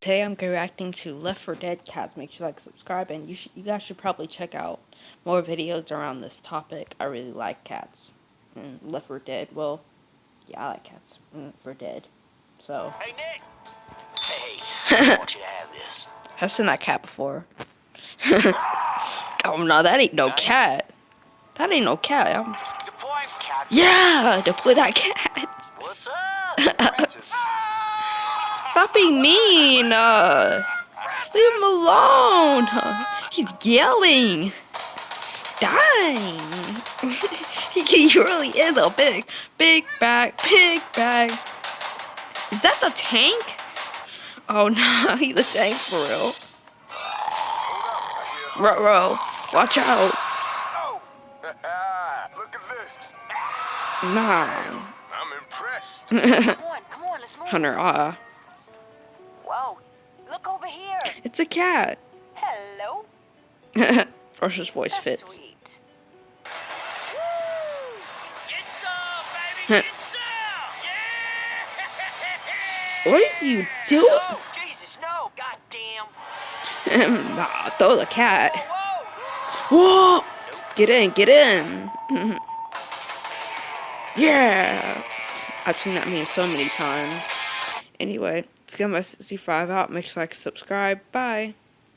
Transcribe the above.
Today I'm reacting to Left 4 Dead cats. Make sure you like, subscribe, and you guys should probably check out more videos around this topic. I really like cats and Left 4 Dead. Well, yeah, I like cats. For Dead. So. Hey Nick. Hey, I want you to have this. I've seen that cat before. Oh no, that ain't no cat. That ain't no cat. Deploy cat. Yeah, deploy that cat. What's up, Francis? Stop being mean. Leave him alone. He's yelling. Dang. He really is a big bag. Is that the tank? Oh no, he's the tank for real. Ruh-roh, watch out. Oh. Look at this. Nah. I'm impressed. Come on, let's move. Hunter, Whoa, look over here. it's a cat. Hello. Rush's voice That's fits. sweet. Get some, baby. Get some. Yeah. What are you doing? Oh, Jesus, no. Goddamn. Nah, throw the cat. Whoa. Whoa! Get in. Yeah! I've seen that meme so many times. Anyway, it's Gamma65 out. Make sure you like, subscribe. Bye.